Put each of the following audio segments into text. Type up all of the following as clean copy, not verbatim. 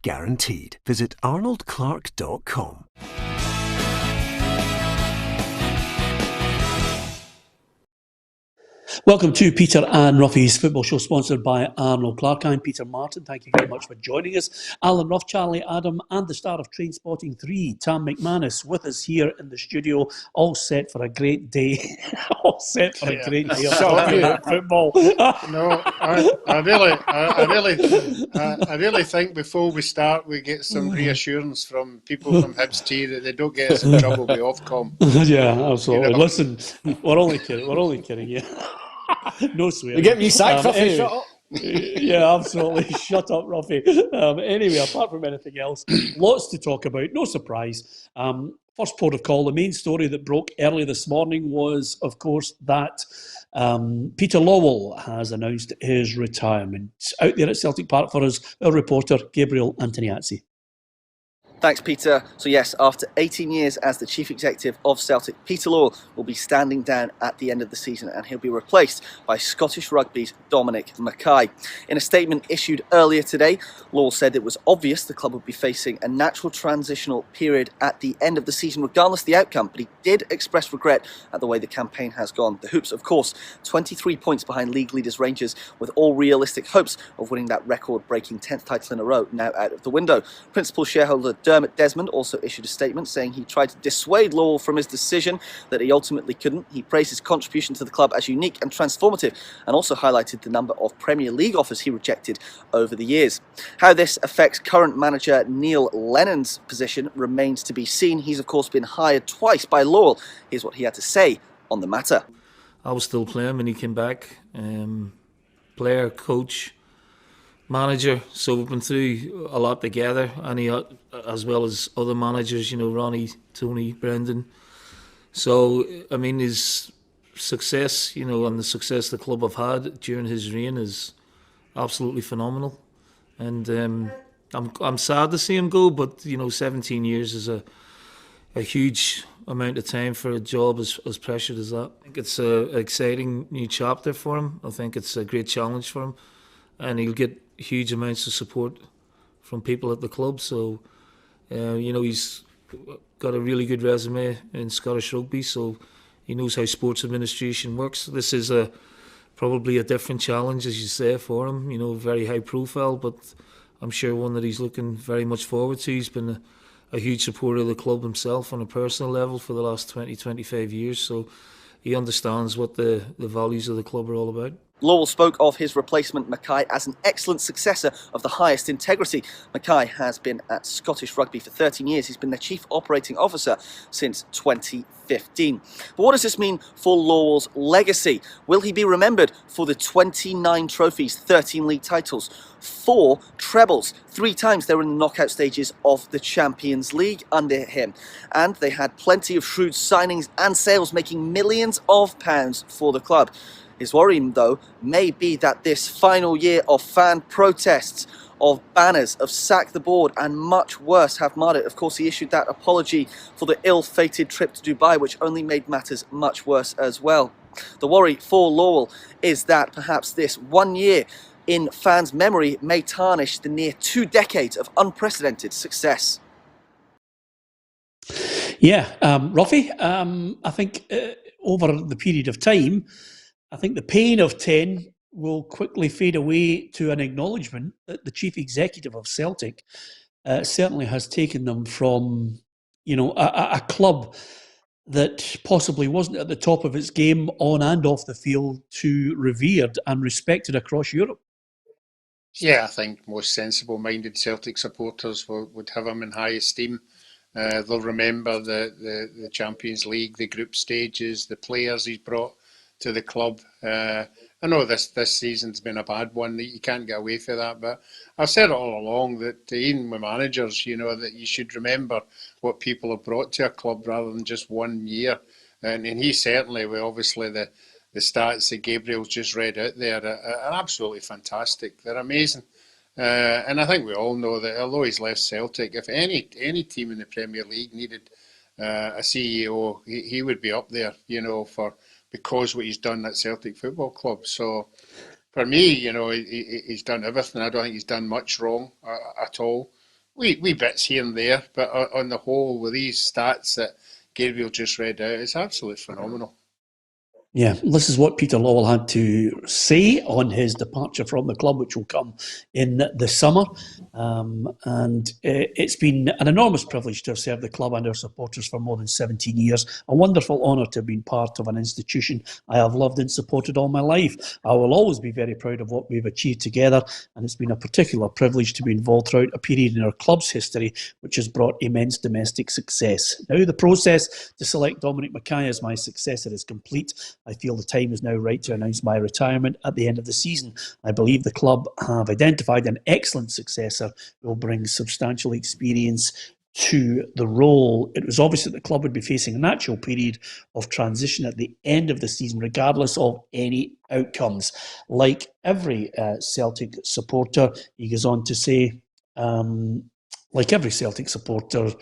guaranteed. Visit arnoldclark.com. Welcome to Peter and Roughie's Football Show, sponsored by Arnold Clark. I'm Peter Martin. Thank you very much for joining us. Alan Ruff, Charlie Adam, and the star of Train Spotting 3, Tam McManus, with us here in the studio, all set for a great day. All set for a great day of talking about football. No, I really think before we start, we get some reassurance from people from Hibs T that they don't get us in trouble with Ofcom. Yeah, absolutely. You know? Listen, we're only kidding. Yeah. No swearing. We're getting you sacked, Ruffie. Anyway, shut up. Yeah, absolutely. Shut up, Roughie. Anyway, apart from anything else, lots to talk about. No surprise. First port of call, the main story that broke early this morning was, of course, that Peter Lawwell has announced his retirement. Out there at Celtic Park for us, our reporter, Gabriel Antoniazzi. Thanks, Peter. So yes, after 18 years as the chief executive of Celtic, Peter Lawwell will be standing down at the end of the season, and he'll be replaced by Scottish Rugby's Dominic McKay. In a statement issued earlier today, Lawwell said it was obvious the club would be facing a natural transitional period at the end of the season, regardless of the outcome, but he did express regret at the way the campaign has gone. The Hoops, of course, 23 points behind league leaders Rangers, with all realistic hopes of winning that record-breaking 10th title in a row now out of the window. Principal shareholder Dermot Desmond also issued a statement saying he tried to dissuade Lawwell from his decision, that he ultimately couldn't. He praised his contribution to the club as unique and transformative, and also highlighted the number of Premier League offers he rejected over the years. How this affects current manager Neil Lennon's position remains to be seen. He's of course been hired twice by Lawwell. Here's what he had to say on the matter. I was still playing when he came back. Player, coach, manager, so we've been through a lot together, and he, as well as other managers, you know, Ronnie, Tony, Brendan. So, I mean, his success, you know, and the success the club have had during his reign is absolutely phenomenal. And I'm sad to see him go, but, you know, 17 years is a huge amount of time for a job as pressured as that. I think it's an exciting new chapter for him. I think it's a great challenge for him, and he'll get huge amounts of support from people at the club. So, you know, he's got a really good resume in Scottish rugby, so he knows how sports administration works. This is probably a different challenge, as you say, for him, you know, very high profile, but I'm sure one that he's looking very much forward to. He's been a huge supporter of the club himself on a personal level for the last 20-25 years, so he understands what the values of the club are all about. Lawwell spoke of his replacement McKay as an excellent successor of the highest integrity. McKay has been at Scottish Rugby for 13 years. He's been their chief operating officer since 2015. But what does this mean for Lawwell's legacy? Will he be remembered for the 29 trophies, 13 league titles, 4 trebles? 3 times they were in the knockout stages of the Champions League under him. And they had plenty of shrewd signings and sales, making millions of pounds for the club. His worry, though, may be that this final year of fan protests, of banners, of sack the board, and much worse have marred it. Of course, he issued that apology for the ill-fated trip to Dubai, which only made matters much worse as well. The worry for Lawwell is that perhaps this 1 year in fans' memory may tarnish the near 2 decades of unprecedented success. Yeah, Roughie, I think over the period of time, I think the pain of 10 will quickly fade away to an acknowledgement that the chief executive of Celtic certainly has taken them from, you know, a club that possibly wasn't at the top of its game on and off the field to revered and respected across Europe. Yeah, I think most sensible-minded Celtic supporters would have him in high esteem. They'll remember the Champions League, the group stages, the players he's brought to the club. I know this season's been a bad one, that you can't get away from that, but I've said it all along that even with managers, you know, that you should remember what people have brought to a club rather than just 1 year. And he certainly, with obviously the stats that Gabriel's just read out there, are absolutely fantastic. They're amazing. And I think we all know that although he's left Celtic, if any team in the Premier League needed a CEO, he would be up there, you know, because what he's done at Celtic Football Club. So for me, you know, he's done everything. I don't think he's done much wrong at all. wee bits here and there, but on the whole, with these stats that Gabriel just read out, it's absolutely phenomenal. Yeah, this is what Peter Lawwell had to say on his departure from the club, which will come in the summer. And it's been an enormous privilege to have served the club and our supporters for more than 17 years. A wonderful honour to have been part of an institution I have loved and supported all my life. I will always be very proud of what we've achieved together, and it's been a particular privilege to be involved throughout a period in our club's history which has brought immense domestic success. Now the process to select Dominic McKay as my successor is complete. I feel the time is now right to announce my retirement at the end of the season. I believe the club have identified an excellent successor who will bring substantial experience to the role. It was obvious that the club would be facing a natural period of transition at the end of the season, regardless of any outcomes. Like every Celtic supporter, he goes on to say, like every Celtic supporter,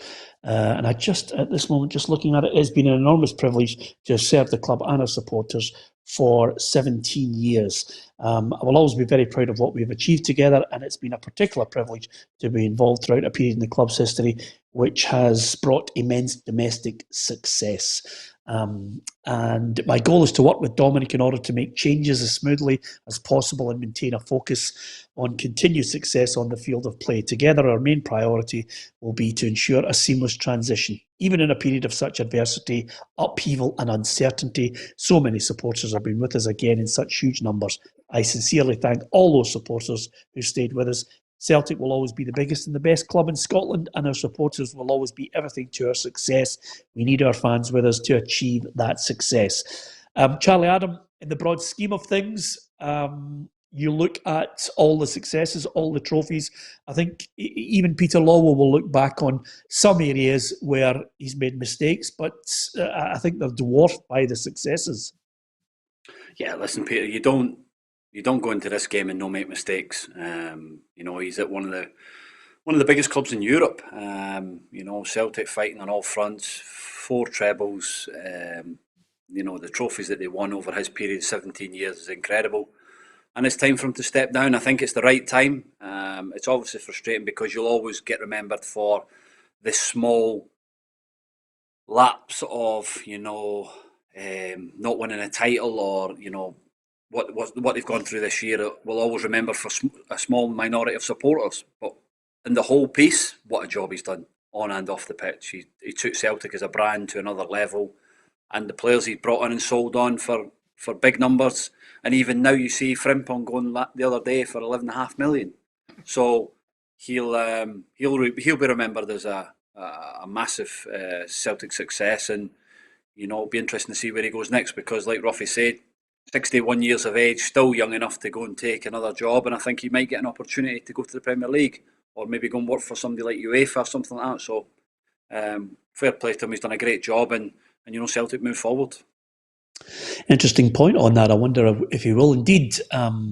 and I just, at this moment, just looking at it, it's been an enormous privilege to have served the club and our supporters for 17 years. I will always be very proud of what we've achieved together, and it's been a particular privilege to be involved throughout a period in the club's history which has brought immense domestic success. And my goal is to work with Dominic in order to make changes as smoothly as possible and maintain a focus on continued success on the field of play. Together, our main priority will be to ensure a seamless transition. Even in a period of such adversity, upheaval and uncertainty, so many supporters have been with us again in such huge numbers. I sincerely thank all those supporters who stayed with us. Celtic will always be the biggest and the best club in Scotland, and our supporters will always be everything to our success. We need our fans with us to achieve that success. Charlie Adam, in the broad scheme of things, you look at all the successes, all the trophies. I think even Peter Lawwell will look back on some areas where he's made mistakes, but I think they're dwarfed by the successes. Yeah, listen, Peter, you don't go into this game and no make mistakes. He's at one of the biggest clubs in Europe. Celtic fighting on all fronts, 4 trebles. The trophies that they won over his period, 17 years, is incredible. And it's time for him to step down. I think it's the right time. It's obviously frustrating because you'll always get remembered for this small lapse of, not winning a title or, what they've gone through this year. We'll always remember for a small minority of supporters. But in the whole piece, what a job he's done on and off the pitch. He took Celtic as a brand to another level. And the players he's brought in and sold on for big numbers. And even now you see Frimpong going the other day for 11.5 million. So he'll be remembered as a massive Celtic success, and it'll be interesting to see where he goes next, because like Roughie said, 61 years of age, still young enough to go and take another job, and I think he might get an opportunity to go to the Premier League or maybe go and work for somebody like UEFA or something like that. So fair play to him, he's done a great job, and Celtic move forward. Interesting point on that. I wonder if he will indeed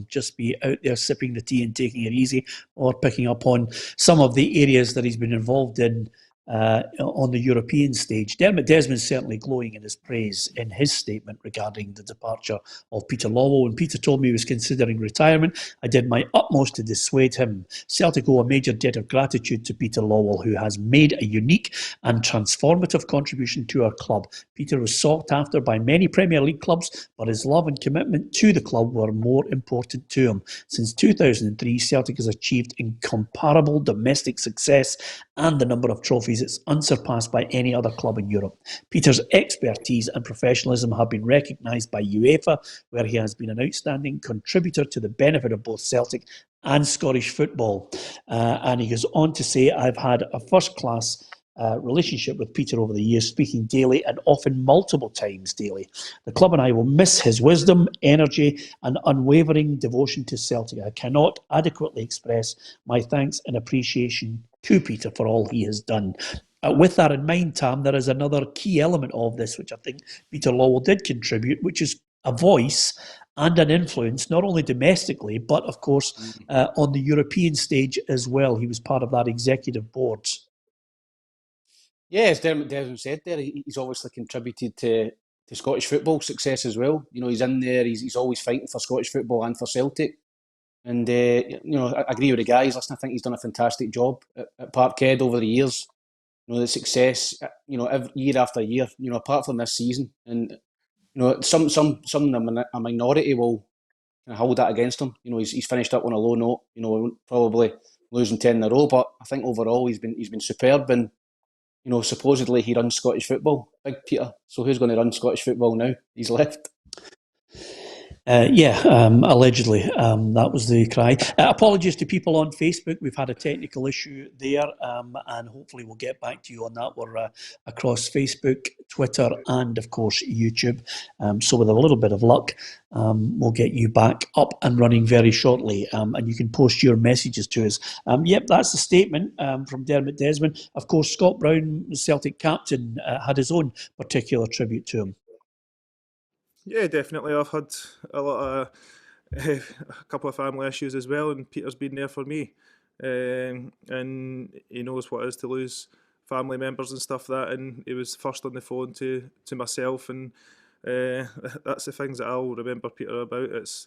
just be out there sipping the tea and taking it easy, or picking up on some of the areas that he's been involved in on the European stage. Dermot Desmond's certainly glowing in his praise in his statement regarding the departure of Peter Lawwell. When Peter told me he was considering retirement, I did my utmost to dissuade him. Celtic owe a major debt of gratitude to Peter Lawwell, who has made a unique and transformative contribution to our club. Peter was sought after by many Premier League clubs, but his love and commitment to the club were more important to him. Since 2003, Celtic has achieved incomparable domestic success, and the number of trophies it's unsurpassed by any other club in Europe. Peter's expertise and professionalism have been recognised by UEFA, where he has been an outstanding contributor to the benefit of both Celtic and Scottish football. And he goes on to say, I've had a first-class relationship with Peter over the years, speaking daily and often multiple times daily. The club and I will miss his wisdom, energy and unwavering devotion to Celtic. I cannot adequately express my thanks and appreciation to Peter for all he has done. With that in mind, Tam, there is another key element of this, which I think Peter Lawwell did contribute, which is a voice and an influence, not only domestically, but of course on the European stage as well. He was part of that executive board. Yeah, as Dermot Desmond said there, he's obviously contributed to Scottish football success as well. He's in there, he's always fighting for Scottish football and for Celtic. And I agree with the guys. Listen, I think he's done a fantastic job at Parkhead over the years. The success, year after year. Apart from this season, and some a minority will hold that against him. He's finished up on a low note. Probably losing 10 in a row, but I think overall he's been superb. And supposedly he runs Scottish football, Big Peter. So who's going to run Scottish football now? He's left. Allegedly, that was the cry. Apologies to people on Facebook. We've had a technical issue there, and hopefully we'll get back to you on that. We're across Facebook, Twitter, and of course YouTube. So with a little bit of luck, we'll get you back up and running very shortly, and you can post your messages to us. That's the statement from Dermot Desmond. Of course, Scott Brown, Celtic captain, had his own particular tribute to him. Yeah, definitely. I've had a couple of family issues as well, and Peter's been there for me. And he knows what it is to lose family members and stuff like that, and he was first on the phone to myself, and that's the things that I'll remember Peter about. It's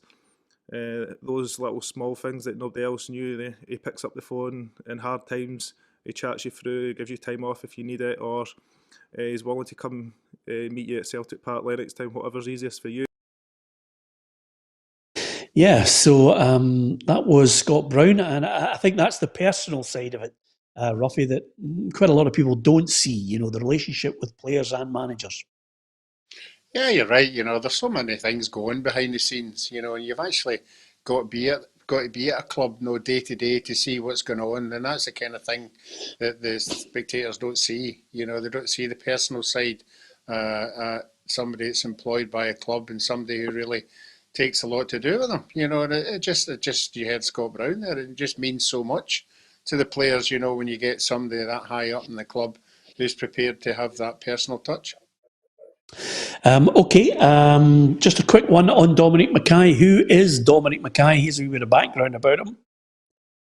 those little small things that nobody else knew. He picks up the phone in hard times, he chats you through, gives you time off if you need it, or he's willing to come meet you at Celtic Park next time, whatever's easiest for you. Yeah, so that was Scott Brown, and I think that's the personal side of it, Roughie, that quite a lot of people don't see, the relationship with players and managers. Yeah, you're right. There's so many things going behind the scenes, and you've actually got to be at a club day to day to see what's going on, and that's the kind of thing that the spectators don't see. They don't see the personal side. Somebody that's employed by a club and somebody who really takes a lot to do with them. And it just you heard Scott Brown there. It just means so much to the players. When you get somebody that high up in the club who's prepared to have that personal touch. Just a quick one on Dominic McKay. Who is Dominic McKay? Here's a wee bit of background about him.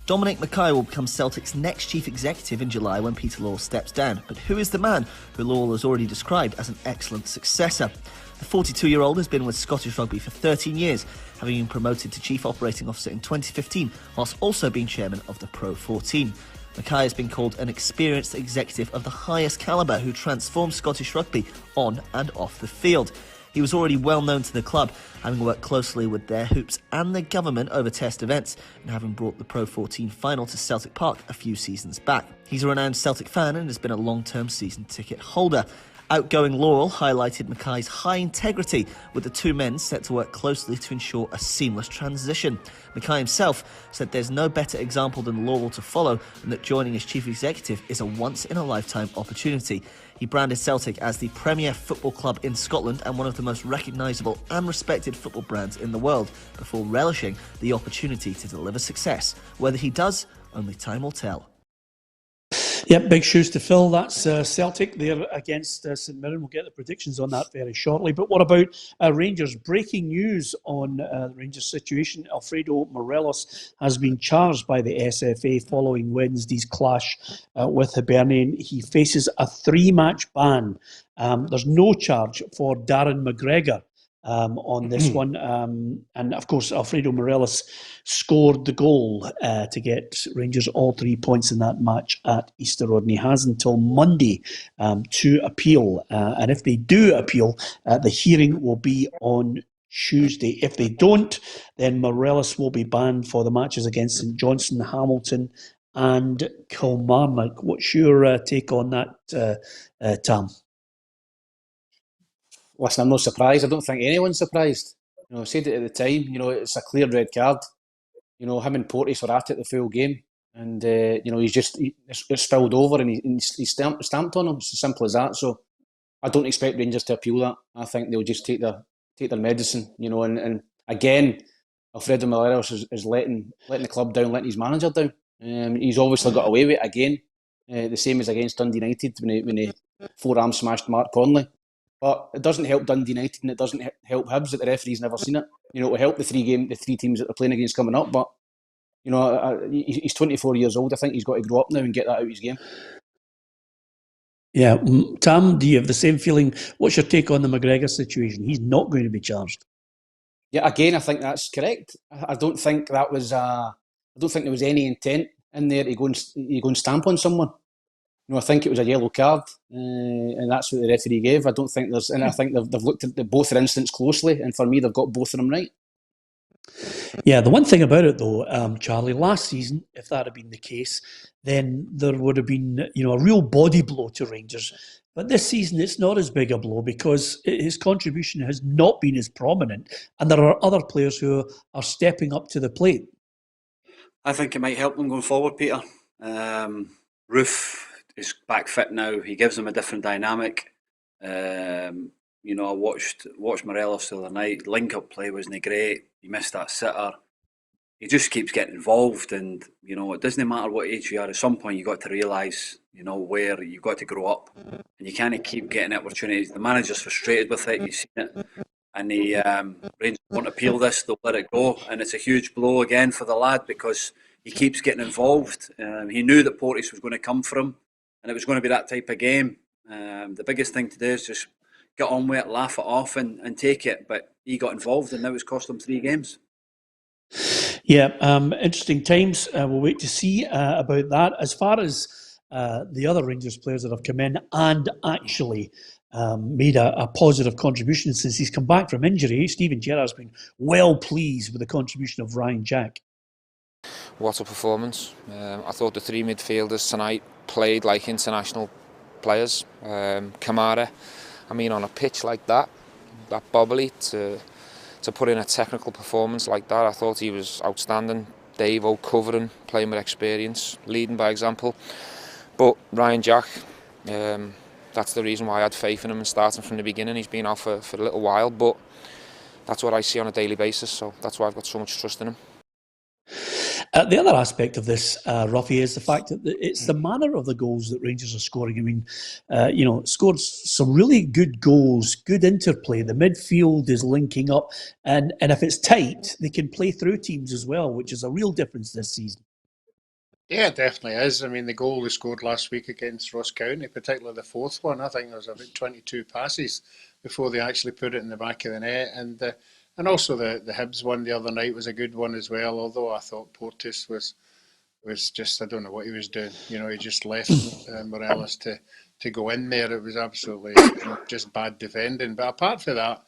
Dominic McKay will become Celtic's next chief executive in July when Peter Lawwell steps down. But who is the man who Lawwell has already described as an excellent successor? The 42-year-old has been with Scottish Rugby for 13 years, having been promoted to Chief Operating Officer in 2015, whilst also being chairman of the Pro 14. McKay has been called an experienced executive of the highest calibre who transformed Scottish rugby on and off the field. He was already well known to the club, having worked closely with their hoops and the government over test events, and having brought the Pro 14 final to Celtic Park a few seasons back. He's a renowned Celtic fan and has been a long-term season ticket holder. Outgoing Lawwell highlighted McKay's high integrity, with the two men set to work closely to ensure a seamless transition. McKay himself said there's no better example than Lawwell to follow, and that joining as chief executive is a once-in-a-lifetime opportunity. He branded Celtic as the premier football club in Scotland and one of the most recognisable and respected football brands in the world, before relishing the opportunity to deliver success. Whether he does, only time will tell. Yep, big shoes to fill. That's Celtic there against St Mirren. We'll get the predictions on that very shortly. But what about Rangers? Breaking news on the Rangers situation. Alfredo Morelos has been charged by the SFA following Wednesday's clash with Hibernian. He faces a 3-match ban. There's no charge for Darren McGregor on this one. And of course, Alfredo Morelos scored the goal to get Rangers all 3 points in that match at Easter Road. And he has until Monday to appeal. And if they do appeal, the hearing will be on Tuesday. If they don't, then Morelos will be banned for the matches against St Johnstone, Hamilton and Kilmarnock. What's your take on that, Tam? Listen, I'm not surprised. I don't think anyone's surprised. I said it at the time. It's a clear red card. Him and Porteous were at it the full game, and it's spilled over, and he stamped on him. It's as simple as that. So I don't expect Rangers to appeal that. I think they'll just take their medicine. And again, Alfredo Morelos is letting the club down, letting his manager down. He's obviously got away with it again. The same as against Dundee United when he forearm smashed Mark Conley. But it doesn't help Dundee United, and it doesn't help Hibs that the referee's never seen it. It will help the three teams that they're playing against coming up. But he's 24 years old. I think he's got to grow up now and get that out of his game. Yeah, Tam, do you have the same feeling? What's your take on the McGregor situation? He's not going to be charged. Yeah, again, I think that's correct. I don't think that was. I don't think there was any intent in there to go and stamp on someone. I think it was a yellow card, and that's what the referee gave. I don't think there's, and I think they've looked at both incidents closely, and for me, they've got both of them right. Yeah, the one thing about it though, Charlie, last season, if that had been the case, then there would have been, a real body blow to Rangers. But this season, it's not as big a blow because his contribution has not been as prominent, and there are other players who are stepping up to the plate. I think it might help them going forward, Peter. Roof is back fit now. He gives them a different dynamic. I watched Morelos the other night. Link-up play wasn't great. He missed that sitter. He just keeps getting involved, and it doesn't matter what age you are. At some point, you got to realise, where you've got to grow up, and you can't keep getting opportunities. The manager's frustrated with it. You've seen it, and the Rangers won't appeal this. They'll let it go, and it's a huge blow again for the lad because he keeps getting involved. He knew that Porteous was going to come for him, and it was going to be that type of game. The biggest thing to do is just get on with it, laugh it off, and take it. But he got involved, and now it's cost him 3 games. Yeah, interesting times. We'll wait to see about that. As far as the other Rangers players that have come in and actually made a positive contribution since he's come back from injury, Steven Gerrard's been well pleased with the contribution of Ryan Jack. What a performance. I thought the 3 midfielders tonight played like international players. Kamara, on a pitch like that bobbly, to put in a technical performance like that, I thought he was outstanding. Davo covering, playing with experience, leading by example. But Ryan Jack, that's the reason why I had faith in him and starting from the beginning. He's been out for a little while, but that's what I see on a daily basis, so that's why I've got so much trust in him. The other aspect of this, Roughie, is the fact that it's the manner of the goals that Rangers are scoring. Scored some really good goals, good interplay. The midfield is linking up, and if it's tight, they can play through teams as well, which is a real difference this season. Yeah, it definitely is. The goal they scored last week against Ross County, particularly the fourth one, I think there was about 22 passes before they actually put it in the back of the net. And also the Hibs one the other night was a good one as well, although I thought Porteous was just, I don't know what he was doing. He just left Morelos to go in there. It was absolutely just bad defending. But apart from that,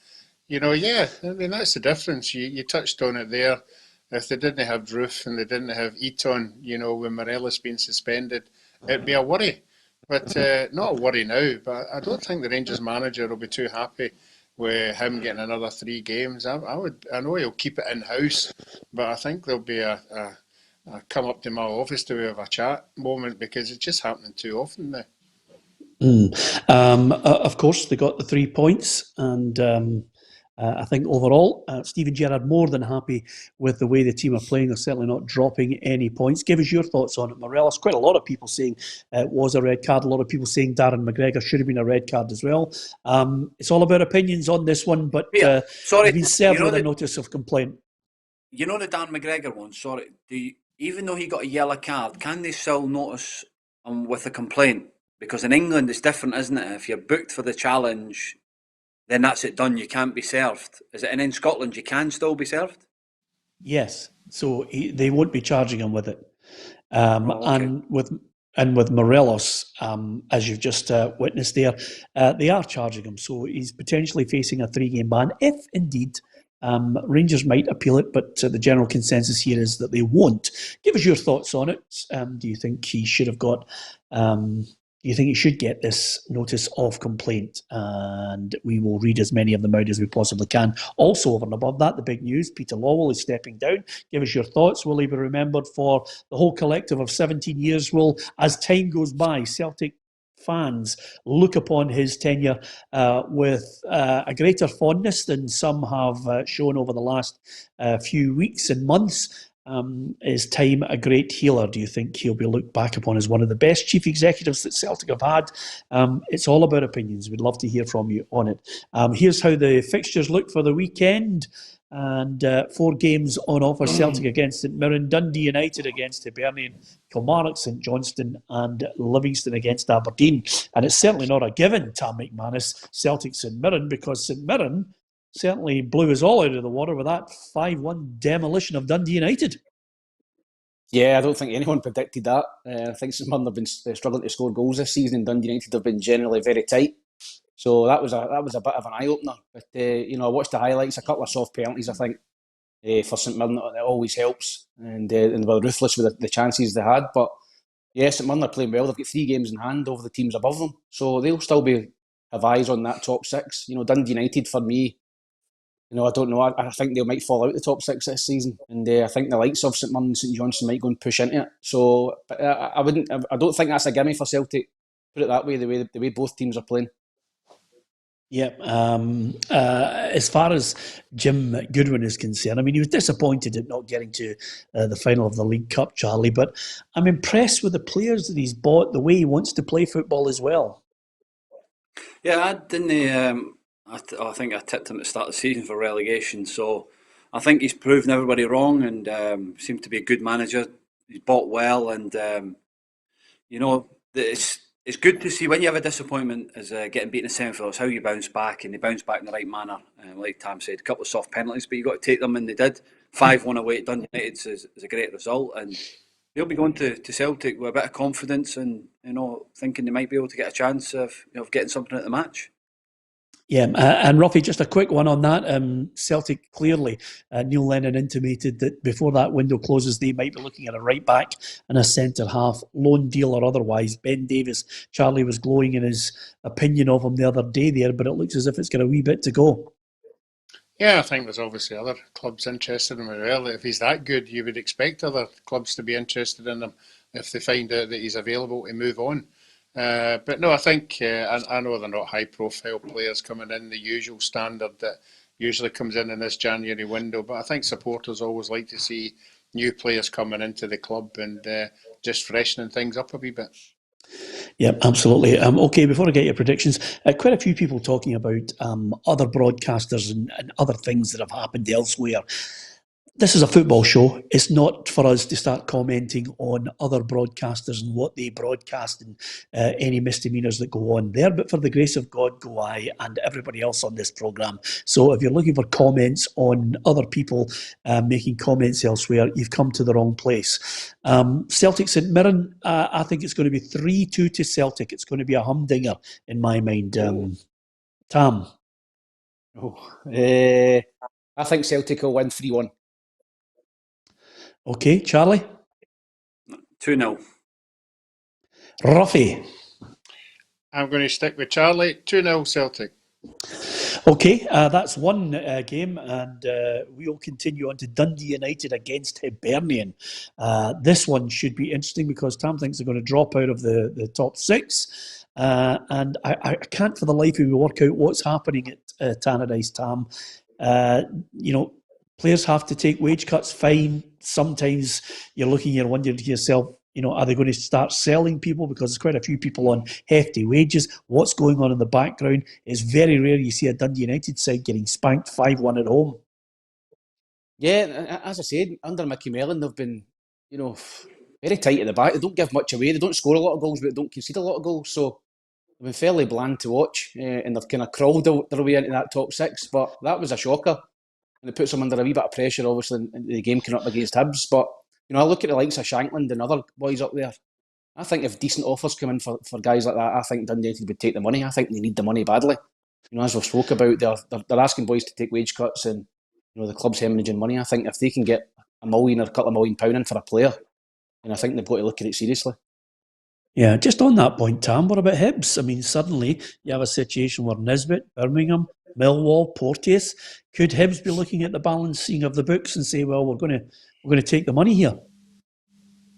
that's the difference. You touched on it there. If they didn't have Roof and they didn't have Eton, with Morelos being suspended, it'd be a worry. But not a worry now. But I don't think the Rangers manager will be too happy with him getting another 3 games. I know he'll keep it in-house, but I think there'll be a come up to my office to have a chat moment because it's just happening too often now. Of course, they got the 3 points, and I think overall, Steven Gerrard more than happy with the way the team are playing. They're certainly not dropping any points. Give us your thoughts on it, Morelos. Quite a lot of people saying it was a red card. A lot of people saying Darren McGregor should have been a red card as well. It's all about opinions on this one, but sorry, they've been served with a notice of complaint. The Dan McGregor one, sorry. Even though he got a yellow card, can they still notice with a complaint? Because in England it's different, isn't it? If you're booked for the challenge, then that's it done. You can't be served. Is it? And in Scotland, you can still be served? Yes. So they won't be charging him with it. Okay. And with Morelos, as you've just witnessed there, they are charging him. So he's potentially facing a 3-game ban if indeed Rangers might appeal it. But the general consensus here is that they won't. Give us your thoughts on it. Do you think he should have got... Do you think he should get this notice of complaint? And we will read as many of them out as we possibly can. Also, over and above that, the big news, Peter Lawwell is stepping down. Give us your thoughts. Will he be remembered for the whole collective of 17 years? Will, as time goes by, Celtic fans look upon his tenure with a greater fondness than some have shown over the last few weeks and months? Is time a great healer? Do you think he'll be looked back upon as one of the best chief executives that Celtic have had? It's all about opinions. We'd love to hear from you on it. Here's how the fixtures look for the weekend. And 4 games on offer. Celtic against St Mirren, Dundee United against Hibernian, Kilmarnock, St Johnstone and Livingston against Aberdeen. And it's certainly not a given, Tam McManus, Celtic St Mirren, because St Mirren certainly blew us all out of the water with that 5-1 demolition of Dundee United. Yeah, I don't think anyone predicted that. I think St Mirren have been struggling to score goals this season, and Dundee United have been generally very tight. So that was a bit of an eye opener. But I watched the highlights. A couple of soft penalties, I think, for St Mirren. It always helps, and they were ruthless with the chances they had. But yeah, St Mirren are playing well. They've got 3 games in hand over the teams above them, so they'll still have eyes on that top 6. Dundee United for me. I don't know. I think they might fall out the top 6 this season, and I think the likes of St Mirren and St Johnstone might go and push into it. So, but I don't think that's a gimme for Celtic. Put it that way, the way both teams are playing. Yeah. As far as Jim Goodwin is concerned, I mean, he was disappointed at not getting to the final of the League Cup, Charlie. But I'm impressed with the players that he's bought, the way he wants to play football as well. Yeah, I didn't. I think I tipped him at the start of the season for relegation, so I think he's proven everybody wrong and seemed to be a good manager. He's bought well, and it's good to see when you have a disappointment as getting beaten in the semi-finals, how you bounce back, and they bounce back in the right manner. Like Tam said, a couple of soft penalties, but you got to take them, and they did. 5-1 away at Dundee United is a great result, and they'll be going to Celtic with a bit of confidence and thinking they might be able to get a chance of getting something at the match. Yeah, and Roughie, just a quick one on that. Celtic clearly, Neil Lennon intimated that before that window closes, they might be looking at a right back and a centre half, loan deal or otherwise. Ben Davies, Charlie was glowing in his opinion of him the other day there, but it looks as if it's got a wee bit to go. Yeah, I think there's obviously other clubs interested in him as well. If he's that good, you would expect other clubs to be interested in him if they find out that he's available to move on. But no, I think I know they're not high-profile players coming in, the usual standard that usually comes in this January window. But I think supporters always like to see new players coming into the club and just freshening things up a wee bit. Yeah, absolutely. Okay, before I get your predictions, quite a few people talking about other broadcasters and other things that have happened elsewhere. This is a football show. It's not for us to start commenting on other broadcasters and what they broadcast and any misdemeanours that go on there. But for the grace of God, go I and everybody else on this programme. So if you're looking for comments on other people making comments elsewhere, you've come to the wrong place. Celtic St Mirren, I think it's going to be 3-2 to Celtic. It's going to be a humdinger in my mind. Tam? I think Celtic will win 3-1. Okay, Charlie? 2-0. Roughie? I'm going to stick with Charlie. 2-0 Celtic. Okay, that's one game, and we'll continue on to Dundee United against Hibernian. This one should be interesting because Tam thinks they're going to drop out of the top 6. And I can't for the life of me work out what's happening at Tannadice, Tam. Players have to take wage cuts, fine. Sometimes you're wondering to yourself, are they going to start selling people? Because there's quite a few people on hefty wages. What's going on in the background? It's very rare you see a Dundee United side getting spanked 5-1 at home. Yeah, as I said, under Mickey Mellon, they've been, very tight at the back. They don't give much away. They don't score a lot of goals, but they don't concede a lot of goals. So they've been fairly bland to watch, and they've kind of crawled their way into that top 6. But that was a shocker. And it puts them under a wee bit of pressure, obviously, in the game coming up against Hibs. But, I look at the likes of Shankland and other boys up there. I think if decent offers come in for guys like that, I think Dundee United would take the money. I think they need the money badly. As we've spoke about, they're asking boys to take wage cuts and, the club's hemorrhaging money. I think if they can get $1 million or a couple of £1 million in for a player, then I think they've got to look at it seriously. Yeah, just on that point, Tam, what about Hibs? I mean, suddenly you have a situation where Nisbet, Birmingham, Millwall, Porteous, could Hibs be looking at the balancing of the books and say, well, we're going to take the money here?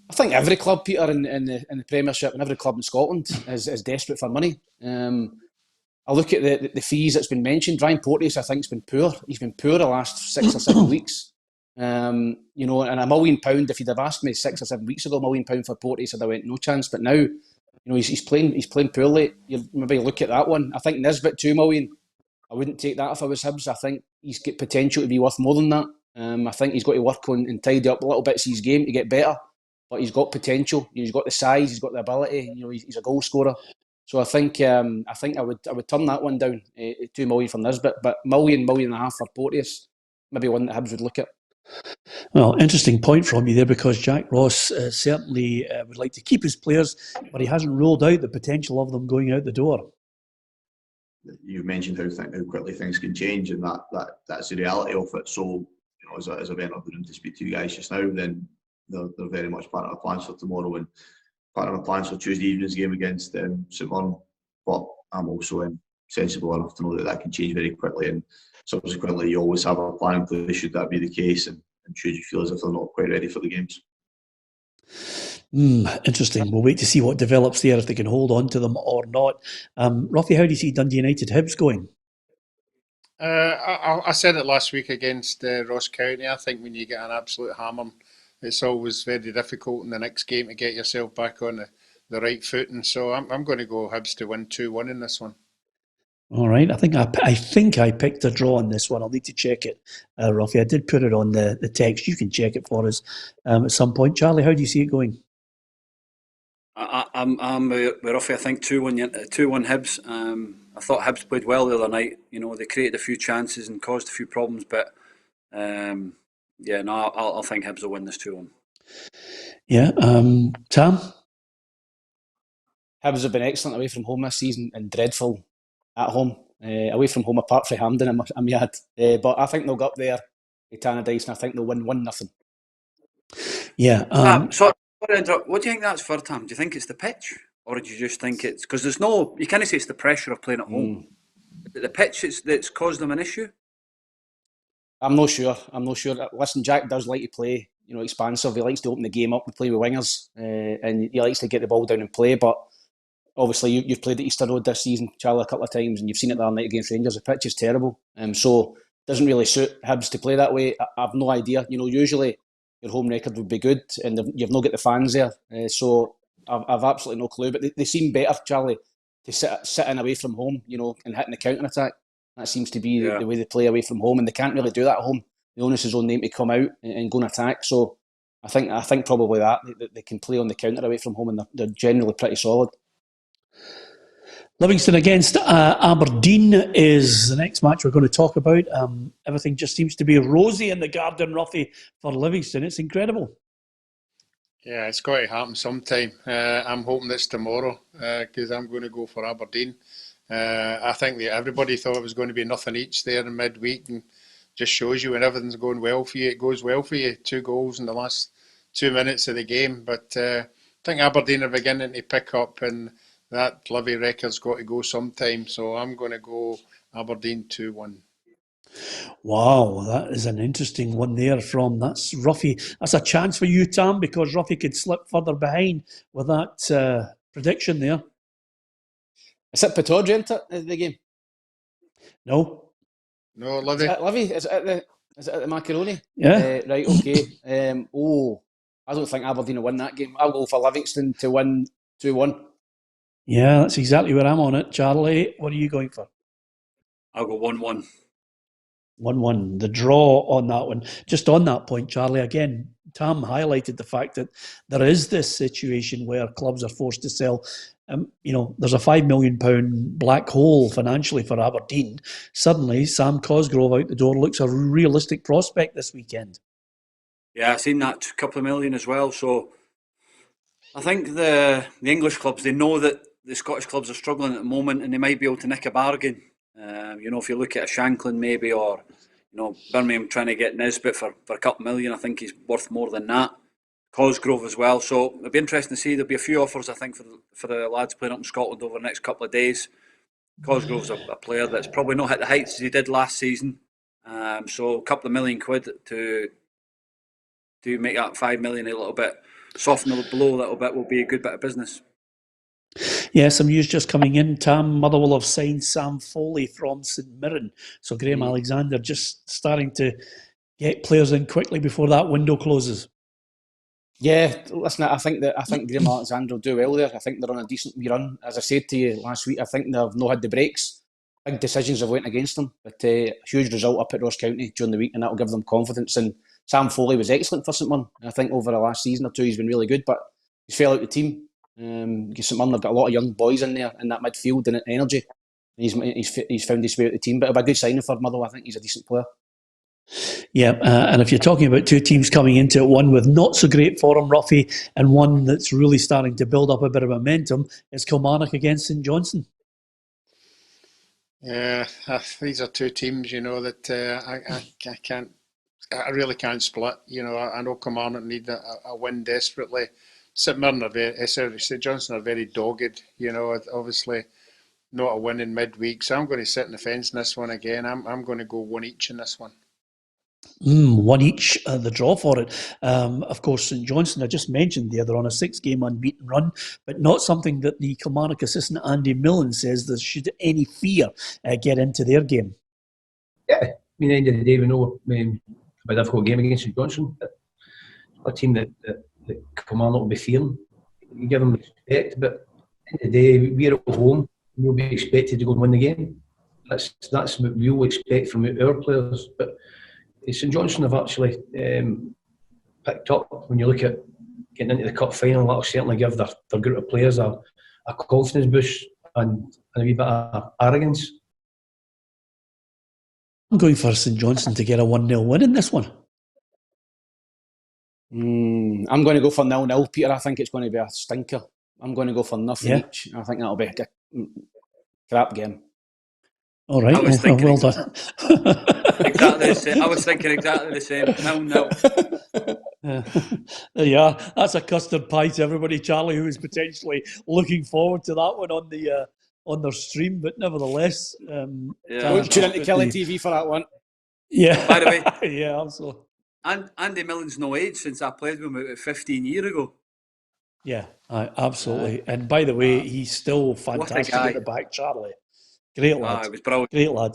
I think every club, Peter, in the Premiership and every club in Scotland is desperate for money. I look at the fees that's been mentioned. Ryan Porteous, I think, has been poor. He's been poor the last 6 or 7 weeks. And £1 million, if you'd have asked me 6 or 7 weeks ago, £1 million for Porteous, I'd have went no chance. But now, he's playing poorly. You maybe look at that one. I think Nisbet, $2 million. I wouldn't take that if I was Hibs. I think he's got potential to be worth more than that. I think he's got to work on and tidy up a little bits of his game to get better. But he's got potential. He's got the size. He's got the ability. He's a goal scorer. So I think I would turn that one down, 2 million for Nisbet, but million and a half for Porteous, maybe one that Hibs would look at. Well, interesting point from you there, because Jack Ross certainly would like to keep his players, but he hasn't ruled out the potential of them going out the door. You've mentioned how quickly things can change, and that's the reality of it. So, as I've entered the room to speak to you guys just now, then they're very much part of my plans for tomorrow and part of my plans for Tuesday evening's game against St Mirren. But I'm also sensible enough to know that can change very quickly, and subsequently you always have a plan in place should that be the case, and should you feel as if they're not quite ready for the games. Interesting. We'll wait to see what develops there, if they can hold on to them or not. Roughie, how do you see Dundee United Hibs going? I said it last week against Ross County. I think when you get an absolute hammer, it's always very difficult in the next game to get yourself back on the right foot. And so I'm going to go Hibs to win 2-1 in this one. All right. I think I picked a draw on this one. I'll need to check it, Roughie. I did put it on the text. You can check it for us at some point. Charlie, how do you see it going? I'm with Roughie. I think 2-1 Hibs. I thought Hibs played well the other night. They created a few chances and caused a few problems, but I'll think Hibs will win this 2-1. Yeah. Tam? Hibs have been excellent away from home this season and dreadful at home. Away from home, apart from Hampden, I'm mad. But I think they'll go up there with Tannadice, and I think they'll win 1-0. Yeah. What do you think that's for, Tam? Do you think it's the pitch? Or do you just think it's... Because you can't say it's the pressure of playing at home. The pitch that's caused them an issue? I'm not sure. Listen, Jack does like to play, expansive. He likes to open the game up and play with wingers. And he likes to get the ball down and play. But obviously, you've played at Easter Road this season, Charlie, a couple of times, and you've seen it the other night against Rangers. The pitch is terrible. So it doesn't really suit Hibs to play that way. I've no idea. Usually your home record would be good, and you've not got the fans there. So I've absolutely no clue. But they seem better, Charlie, to sit in away from home, and hitting the counter-attack. That seems to be the way they play away from home, and they can't really do that at home. The onus is on them to come out and go and attack. So I think probably that they can play on the counter away from home, and they're generally pretty solid. Livingston against Aberdeen is the next match we're going to talk about. Everything just seems to be rosy in the garden, Roughie, for Livingston. It's incredible. Yeah, it's got to happen sometime. I'm hoping it's tomorrow because I'm going to go for Aberdeen. I think that everybody thought it was going to be nothing each there in midweek, and just shows you when everything's going well for you, it goes well for you. 2 goals in the last 2 minutes of the game. But I think Aberdeen are beginning to pick up, and that Livy record's got to go sometime. So I'm going to go Aberdeen 2-1. Wow, that is an interesting one there that's Roughie. That's a chance for you, Tam, because Roughie could slip further behind with that prediction there. Is it Pittodrie, isn't it, the game? No, Livy. Is it Livy? Is it at the Macaroni? Yeah. Right, okay. I don't think Aberdeen will win that game. I'll go for Livingston to win 2-1. Yeah, that's exactly where I'm on it. Charlie, what are you going for? I'll go 1-1. 1-1. The draw on that one. Just on that point, Charlie, again, Tam highlighted the fact that there is this situation where clubs are forced to sell. There's a £5 million black hole financially for Aberdeen. Suddenly, Sam Cosgrove out the door looks a realistic prospect this weekend. Yeah, I've seen that couple of million as well. So I think the English clubs, they know that the Scottish clubs are struggling at the moment, and they might be able to nick a bargain. If you look at a Shanklin maybe, or Birmingham trying to get Naismith for a couple million, I think he's worth more than that. Cosgrove as well. So it'll be interesting to see. There'll be a few offers, I think, for the lads playing up in Scotland over the next couple of days. Cosgrove's a player that's probably not hit the heights as he did last season. So a couple of £1 million to make that 5 million a little bit, soften the blow a little bit, will be a good bit of business. Yeah, some news just coming in. Tam Motherwell have signed Sam Foley from St Mirren. So Graham Alexander just starting to get players in quickly before that window closes. Yeah, listen, I think Graham Alexander will do well there. I think they're on a decent run. As I said to you last week, I think they've not had the breaks. Big decisions have went against them, but a huge result up at Ross County during the week, and that will give them confidence. And Sam Foley was excellent for St Mirren. I think over the last season or two he's been really good, but he's fell out the team. Because St Mirren have got a lot of young boys in there in that midfield and energy. He's found his way out the team, but it'll be a good signing for Motherwell. I think he's a decent player. Yeah, and if you're talking about two teams coming into it, one with not so great form, Roughie, and one that's really starting to build up a bit of momentum, it's Kilmarnock against St Johnstone. Yeah, these are two teams, that I really can't split. I know Kilmarnock need a win desperately. St Mirren St Johnstone are very dogged. Obviously not a win in midweek, so I'm going to sit in the fence in this one again. I'm going to go one each in this one. One each, the draw for it. Of course, St Johnstone, I just mentioned there, they're on a 6-game unbeaten run, but not something that the Kilmarnock assistant Andy Millen says there should any fear get into their game. Yeah, at the end of the day, we know a difficult game against St Johnstone. A team that Kilmarnock will be fearing. You give them respect, but at the end of the day, we're at home. We'll be expected to go and win the game. That's what we'll expect from our players. But St Johnstone have actually picked up. When you look at getting into the cup final, that'll certainly give their group of players a confidence boost and a wee bit of arrogance. I'm going for St Johnstone to get a 1-0 win in this one. I'm going to go for 0-0, Peter. I think it's going to be a stinker. I'm going to go for nothing each. I think that'll be a crap game. All right, well done. Exactly the same. I was thinking exactly the same. 0-0. There you are. That's a custard pie to everybody, Charlie, who is potentially looking forward to that one on their stream. But nevertheless, don't tune into Kelly TV for that one. Yeah. By the way, yeah, absolutely. And Andy Millen's no age since I played with him about 15 years ago. Yeah, absolutely. And by the way, he's still fantastic at the back, Charlie. Great lad. It was brilliant. Great lad.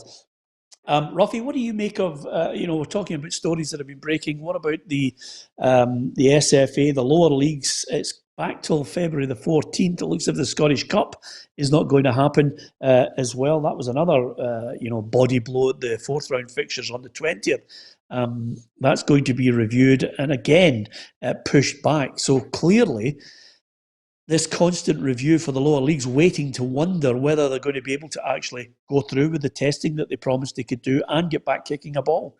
Roughie, what do you make of, we're talking about stories that have been breaking. What about the SFA, the lower leagues? It's back till February the 14th. It looks as if the Scottish Cup is not going to happen as well. That was another, body blow at the fourth round fixtures on the 20th. That's going to be reviewed and again pushed back. So clearly, this constant review for the lower leagues, waiting to wonder whether they're going to be able to actually go through with the testing that they promised they could do and get back kicking a ball.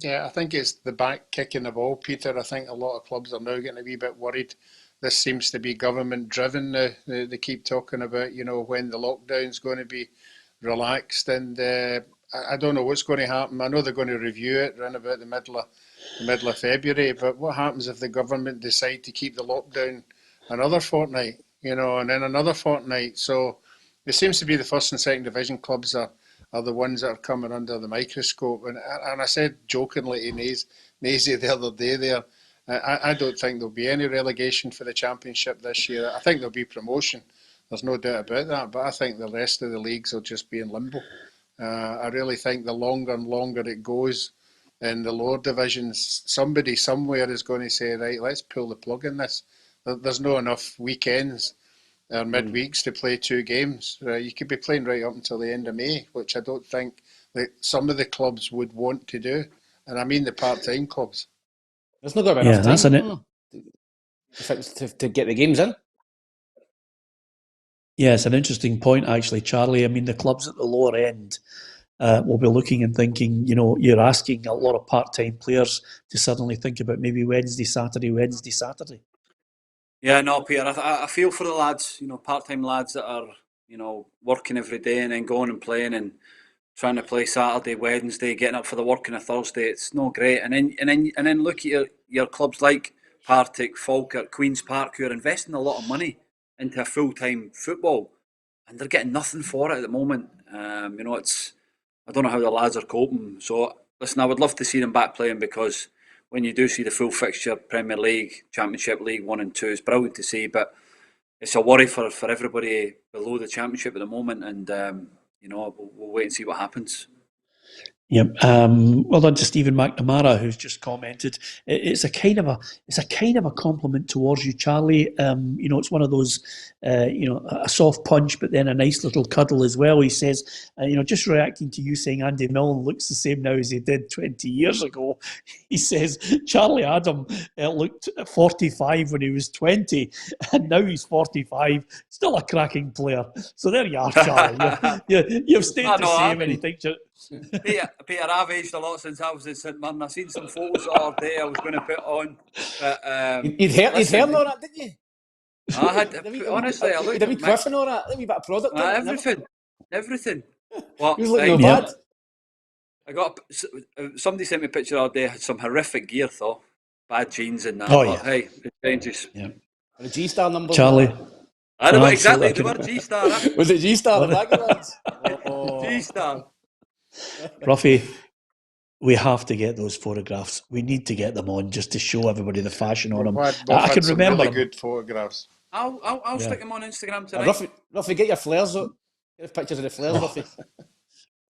Yeah, I think it's the back kicking the ball, Peter. I think a lot of clubs are now getting a wee bit worried. This seems to be government driven now. They keep talking about, when the lockdown's going to be relaxed, and I don't know what's going to happen. I know they're going to review it around about the middle of February, but what happens if the government decide to keep the lockdown another fortnight, and then another fortnight? So it seems to be the first and second division clubs are the ones that are coming under the microscope. And I said jokingly to Naisy the other day there, I don't think there'll be any relegation for the Championship this year. I think there'll be promotion. There's no doubt about that. But I think the rest of the leagues will just be in limbo. I really think the longer and longer it goes in the lower divisions, somebody somewhere is going to say, right, let's pull the plug in this. There's not enough weekends or midweeks to play two games. You could be playing right up until the end of May, which I don't think that some of the clubs would want to do. And I mean the part-time clubs. There's not going to be enough time to get the games in. Yeah, it's an interesting point, actually, Charlie. I mean, the clubs at the lower end will be looking and thinking, you're asking a lot of part-time players to suddenly think about maybe Wednesday, Saturday. Yeah, no, Peter, I feel for the lads, part-time lads that are, working every day and then going and playing and trying to play Saturday, Wednesday, getting up for the work on a Thursday. It's no great. And then look at your clubs like Partick, Falkirk, Queen's Park, who are investing a lot of money into a full-time football, and they're getting nothing for it at the moment. I don't know how the lads are coping. So, listen, I would love to see them back playing, because when you do see the full fixture, Premier League, Championship, League 1 and 2, it's brilliant to see, but it's a worry for everybody below the Championship at the moment, and we'll wait and see what happens. Yep. Well done to Stephen McNamara, who's just commented. It's a kind of a compliment towards you, Charlie. It's one of those, a soft punch, but then a nice little cuddle as well. He says, just reacting to you saying Andy Milne looks the same now as he did 20 years ago. He says Charlie Adam looked 45 when he was 20, and now he's 45. Still a cracking player. So there you are, Charlie. You've stayed the same, and he thinks you're. Peter, I've aged a lot since I was in St Mirren. I've seen some photos the other day I was going to put on. But, you'd heard all that, didn't you? I had, honestly, I looked at me quiffing all that. Let me bit of product. Everything. What? You look no bad. I got somebody sent me a picture the other day. Had some horrific gear, though. Bad jeans and that. Oh, yeah. Hey, it changes. Yeah. The G-Star number. Charlie. I know exactly. They were G-Star. Was it G-Star? The bag ones? G-Star. Roughie, we have to get those photographs. We need to get them on just to show everybody the fashion on them. I can remember really good photographs. I'll stick them on Instagram tonight. Roughie, get your flares up. Get pictures of the flares, Roughie.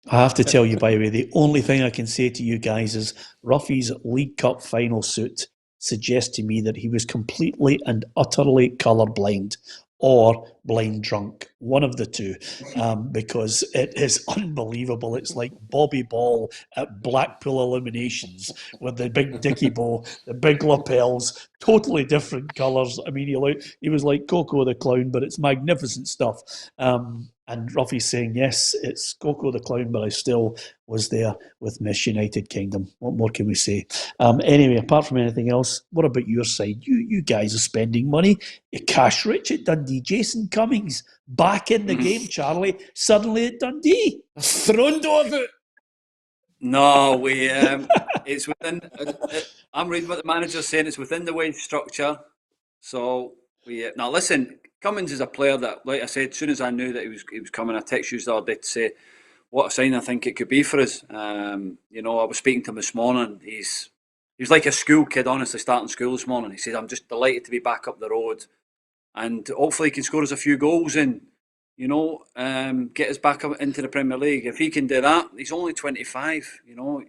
I have to tell you, by the way, the only thing I can say to you guys is Ruffy's League Cup final suit suggests to me that he was completely and utterly colourblind or blind drunk, one of the two, because it is unbelievable. It's like Bobby Ball at Blackpool Eliminations with the big dicky bow, the big lapels, totally different colours. I mean, he was like Coco the Clown, but it's magnificent stuff. And Ruffy's saying, yes, it's Coco the Clown, but I still was there with Miss United Kingdom. What more can we say? Anyway, apart from anything else, what about your side? You guys are spending money. You're cash rich at Dundee. Jason Cummings back in the game, Charlie, suddenly at Dundee. Thrown over. No, it's within. I'm reading what the manager's saying. It's within the wage structure. So now listen. Cummings is a player that, like I said, as soon as I knew that he was coming, I texted you the other day to say what a sign I think it could be for us. I was speaking to him this morning. He's like a school kid, honestly, starting school this morning. He says, I'm just delighted to be back up the road, and hopefully he can score us a few goals and get us back up into the Premier League. If he can do that, he's only 25. You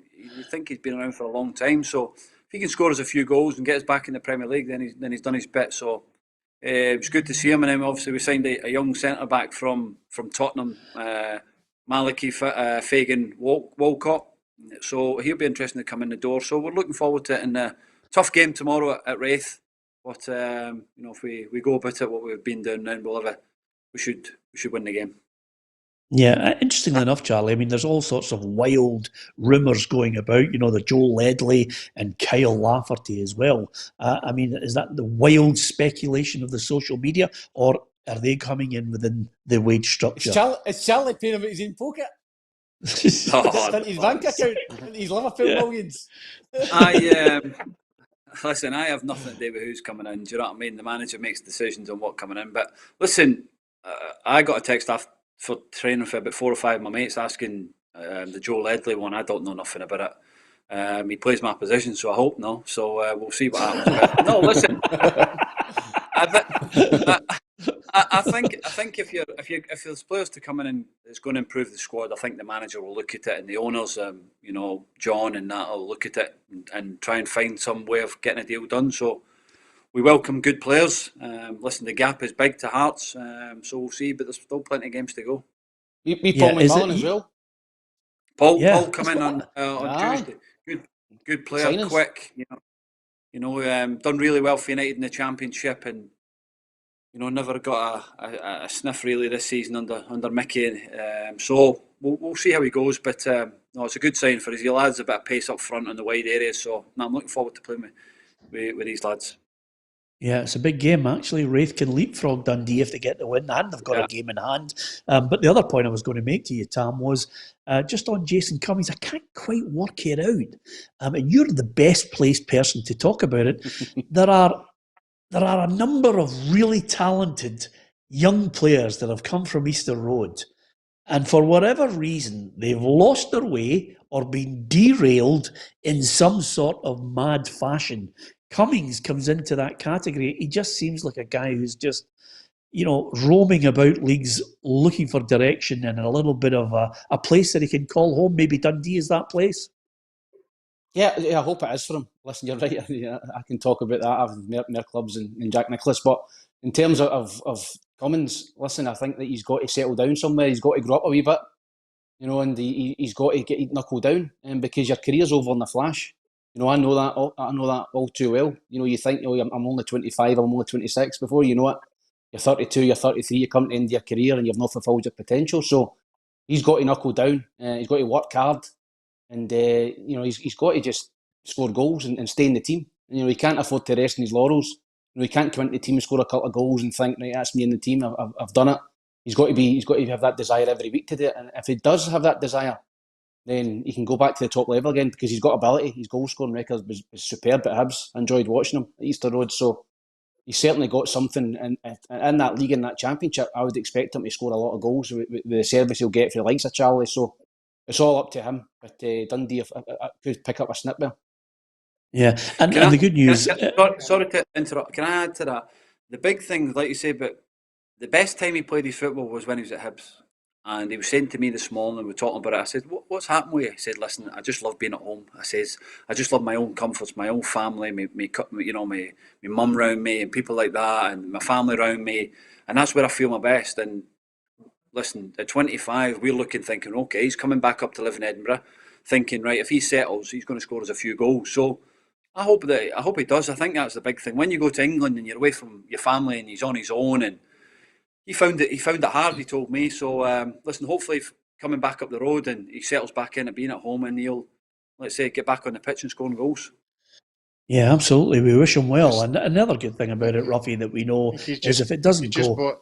think he's been around for a long time. So if he can score us a few goals and get us back in the Premier League, then he's done his bit. So. It was good to see him, and then obviously we signed a young centre back from Tottenham, Malachy Fagan Walcott. So he'll be interesting to come in the door. So we're looking forward to it. And a tough game tomorrow at Wraith, but if we go about it what we've been doing, then we should win the game. Yeah, interestingly enough, Charlie, I mean, there's all sorts of wild rumours going about, the Joel Ledley and Kyle Lafferty as well. I mean, is that the wild speculation of the social media, or are they coming in within the wage structure? Is Charlie paying him at his own pocket? His bank account, his Liverpool millions. Listen, I have nothing to do with who's coming in, do you know what I mean? The manager makes decisions on what's coming in. But listen, I got a text after for training for about 4 or 5 of my mates asking the Joe Ledley one. I don't know nothing about it. He plays my position, so I hope no. So we'll see what happens. But, no, listen. I think if there's players to come in and it's going to improve the squad, I think the manager will look at it, and the owners, John and that will look at it and try and find some way of getting a deal done. So. We welcome good players. Listen, the gap is big to Hearts, so we'll see. But there's still plenty of games to go. Paul McMahon as well. Paul come in on Tuesday. Good player, signings. Quick. Done really well for United in the Championship, and never got a sniff really this season under Mickey. So we'll see how he goes. But it's a good sign for us. He adds a bit of pace up front in the wide areas. So I'm looking forward to playing with these lads. Yeah, it's a big game, actually. Wraith can leapfrog Dundee if they get the win, and they've got a game in hand. But the other point I was going to make to you, Tam, was just on Jason Cummings. I can't quite work it out. And you're the best placed person to talk about it. There are a number of really talented young players that have come from Easter Road, and for whatever reason, they've lost their way or been derailed in some sort of mad fashion. Cummings comes into that category. He just seems like a guy who's just roaming about leagues looking for direction and a little bit of a place that he can call home. Maybe Dundee is that place. Yeah, I hope it is for him. Listen, you're right. I can talk about that with more clubs and Jack Nicklaus. But in terms of Cummings, listen, I think that he's got to settle down somewhere. He's got to grow up a wee bit, and he's got to get knuckle down, because your career's over in a flash. I know that all too well. You think, I'm only 25, I'm only 26. Before you know it, you're 32, you're 33, you come to the end of your career and you've not fulfilled your potential. So he's got to knuckle down. He's got to work hard. And, he's got to just score goals and stay in the team. He can't afford to rest in his laurels. He can't come into the team and score a couple of goals and think, right, that's me in the team, I've done it. He's got to have that desire every week to do it. And if he does have that desire, then he can go back to the top level again, because he's got ability. His goal scoring record was superb at Hibs. I enjoyed watching him at Easter Road. So he's certainly got something in that league, in that championship. I would expect him to score a lot of goals with the service he'll get for the likes of Charlie. So it's all up to him. But Dundee could pick up a snip there. Yeah, and the good news... Sorry to interrupt. Can I add to that? The big thing, like you say, but the best time he played his football was when he was at Hibs. And he was saying to me this morning, we were talking about it, I said, what's happened with you? He said, listen, I just love being at home. I just love my own comforts, my own family, my mum around me and people like that, and my family around me. And that's where I feel my best. And listen, at 25, we're thinking, okay, he's coming back up to live in Edinburgh, thinking, right, if he settles, he's going to score us a few goals. So I hope he does. I think that's the big thing. When you go to England and you're away from your family and he's on his own, and he found it hard, he told me. So listen, hopefully coming back up the road and he settles back in at being at home, and he'll, let's say, get back on the pitch and scoring goals. Yeah, absolutely. We wish him well. And another good thing about it, Roughie, that we know is if it doesn't go...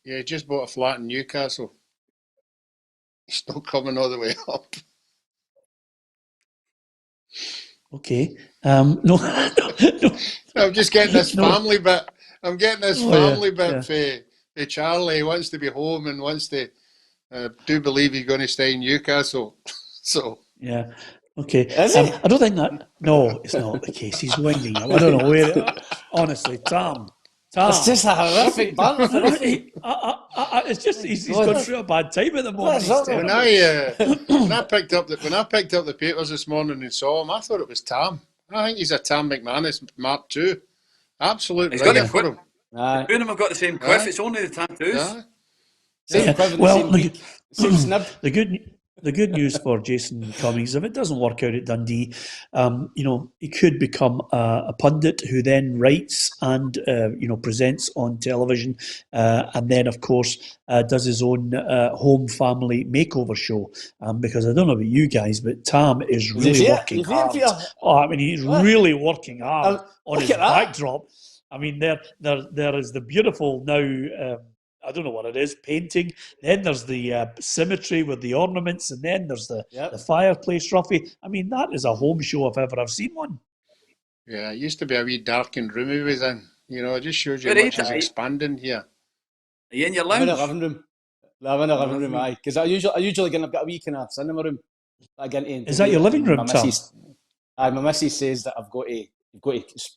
He just bought a flat in Newcastle. He's still coming all the way up. Okay. No. I'm just getting this family bit. I'm getting this family bit for Charlie. He wants to be home and wants to do believe he's going to stay in Newcastle. So yeah. Okay. I don't think that... No, it's not the case. He's winging up. I don't know where... Honestly, Tam. It's just a horrific banter. It's just he's gone through a bad time at the moment. When I picked up the papers this morning and saw him, I thought it was Tam. I think he's a Tam McManus Mark II. Absolute. He's got a quiff. Two of them have got the same quiff. It's only the tattoos. Well, the good news for Jason Cummings, if it doesn't work out at Dundee, he could become a pundit who then writes and presents on television, and then of course does his own home family makeover show. Because I don't know about you guys, but Tam is really working hard. He's really working hard on his backdrop. I mean, there is the beautiful now. I don't know what it is, painting. Then there's the symmetry with the ornaments, and then there's the fireplace, Roughie. I mean, that is a home show if ever I've seen one. Yeah, it used to be a wee darkened room he was in. It just shows you how much is expanding here. Are you in your lounge? I'm in a living room. I'm in a living room, aye. Because I usually I've got a wee kind of cinema room that I get into. Is that your living room, Tom? My missus says that you've got to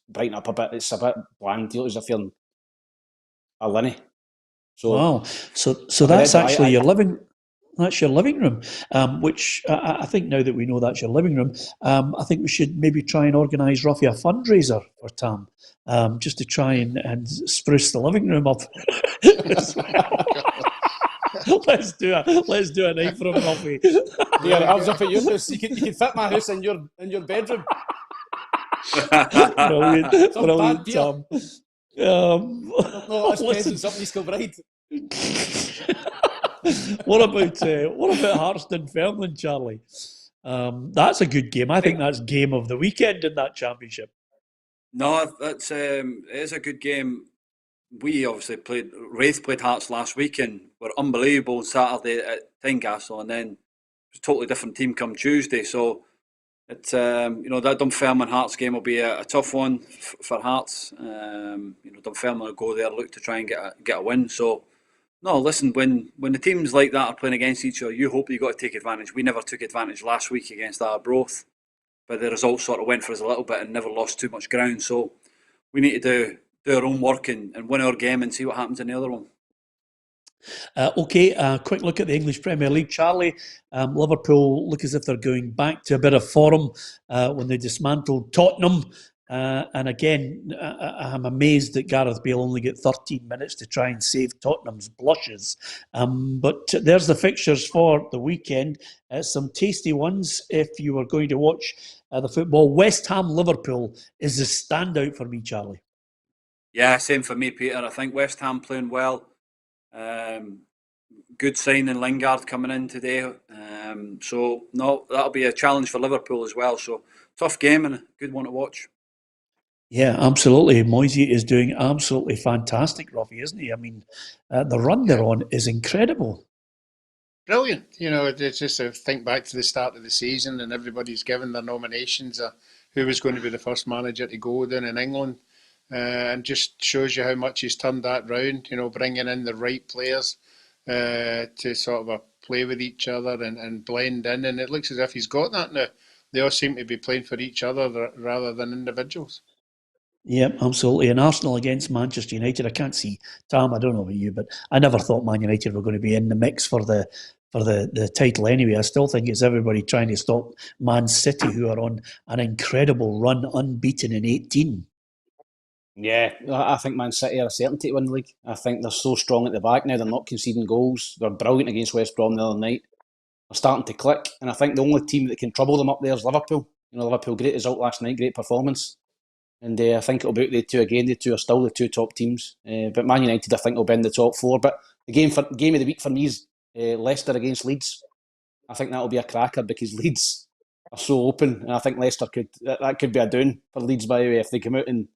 brighten up a bit. It's a bit bland. It's a feeling a linny. So, wow. So that's actually your living. That's your living room, which I think now that we know that's your living room, I think we should maybe try and organise, Roughie, a fundraiser for Tam, just to try and spruce the living room up. Let's do a night for him, Roughie. Yeah, I was up at your house. You can fit my house in your bedroom. Brilliant, Tam. Bride. What about Hearts-Dunfermline, Charlie? That's a good game. I think that's game of the weekend in that championship. No, that's it is a good game. We obviously Wraith played Hearts last week and were unbelievable Saturday at Tynecastle, and then it was a totally different team come Tuesday. So it's that Dunfermline Hearts game will be a tough one for Hearts. Dunfermline will go there, look to try and get a win. So no, listen, when the teams like that are playing against each other, you hope that you got to take advantage. We never took advantage last week against Arbroath, but the result sort of went for us a little bit and never lost too much ground. So we need to do our own work and win our game and see what happens in the other one. Quick look at the English Premier League. Charlie, Liverpool look as if they're going back to a bit of form when they dismantled Tottenham. And again, I'm amazed that Gareth Bale only got 13 minutes to try and save Tottenham's blushes. But there's the fixtures for the weekend. Some tasty ones if you were going to watch the football. West Ham Liverpool is the standout for me, Charlie. Yeah, same for me, Peter. I think West Ham playing well. Good signing Lingard coming in today. So that'll be a challenge for Liverpool as well. So tough game and a good one to watch. Yeah, absolutely. Moisey is doing absolutely fantastic, Roughie, isn't he? I mean, the run they're on is incredible. Brilliant. It's just to think back to the start of the season and everybody's given their nominations who was going to be the first manager to go down in England. And just shows you how much he's turned that round, bringing in the right players to sort of play with each other and blend in. And it looks as if he's got that now. They all seem to be playing for each other rather than individuals. Yep, absolutely. And Arsenal against Manchester United. I can't see, Tam, I don't know about you, but I never thought Man United were going to be in the mix for the title anyway. I still think it's everybody trying to stop Man City, who are on an incredible run, unbeaten in 18. Yeah, I think Man City are a certainty to win the league. I think they're so strong at the back now. They're not conceding goals. They're brilliant against West Brom the other night. They're starting to click. And I think the only team that can trouble them up there is Liverpool. Liverpool, great result last night, great performance. And I think it'll be the two again. The two are still the two top teams. But Man United, I think, will be in the top four. But the game of the week for me is Leicester against Leeds. I think that'll be a cracker because Leeds are so open. And I think Leicester could be a down for Leeds, by the way, if they come out and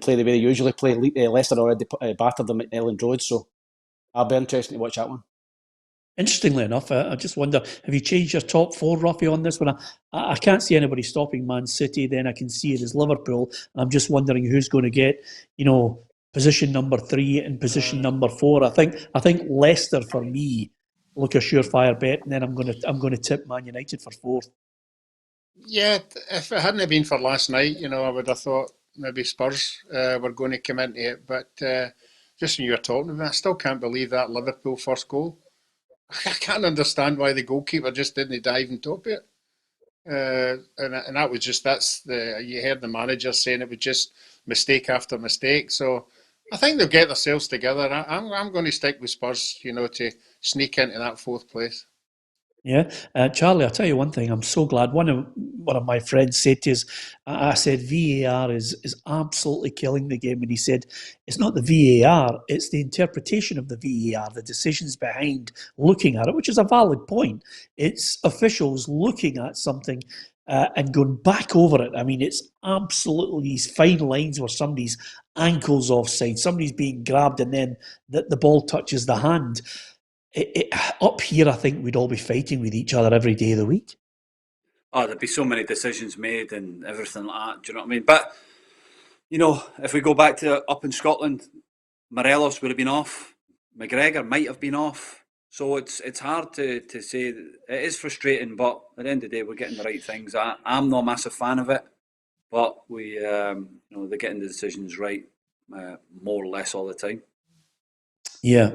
play the way they usually play. Leicester already battered them at Elland Road, so I'll be interested to watch that one. Interestingly enough, I just wonder, have you changed your top four, Roughie, on this one? I can't see anybody stopping Man City, then I can see it as Liverpool. I'm just wondering who's going to get, position number 3 and position number 4. I think Leicester, for me, look a surefire bet, and then I'm going to tip Man United for 4th. Yeah, if it hadn't been for last night, I would have thought maybe Spurs were going to come into it. But just when you were talking about it, I still can't believe that Liverpool first goal. I can't understand why the goalkeeper just didn't dive and top it. And that was just, you heard the manager saying it was just mistake after mistake. So I think they'll get themselves together. I'm going to stick with Spurs, to sneak into that 4th place. Yeah, Charlie, I'll tell you one thing. I'm so glad. One of my friends said to us, I said, VAR is absolutely killing the game. And he said, it's not the VAR, it's the interpretation of the VAR, the decisions behind looking at it, which is a valid point. It's officials looking at something and going back over it. I mean, it's absolutely these fine lines where somebody's ankle's offside, somebody's being grabbed, and then the ball touches the hand. Up here, I think we'd all be fighting with each other every day of the week. Oh, there'd be so many decisions made and everything like that. Do you know what I mean? But, if we go back to up in Scotland, Morelos would have been off. McGregor might have been off. So it's hard to say. It is frustrating, but at the end of the day, we're getting the right things. I'm not a massive fan of it, but they're getting the decisions right more or less all the time. Yeah.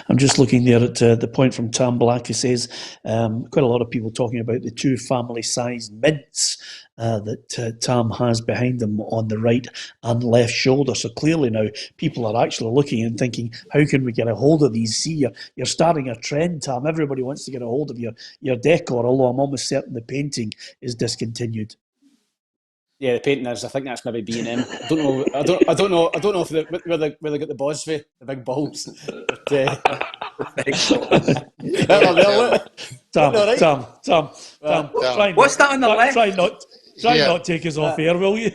I'm just looking there at the point from Tam Black, who says quite a lot of people talking about the 2 family-sized mints that Tam has behind them on the right and left shoulder. So clearly now people are actually looking and thinking, how can we get a hold of these? See, you're starting a trend, Tam. Everybody wants to get a hold of your decor, although I'm almost certain the painting is discontinued. Yeah, the painting is. I think that's maybe B&M. I don't know. I don't know if where they got the balls for the big balls. But, Tom. What's that on the left? Try not take us off air, will you?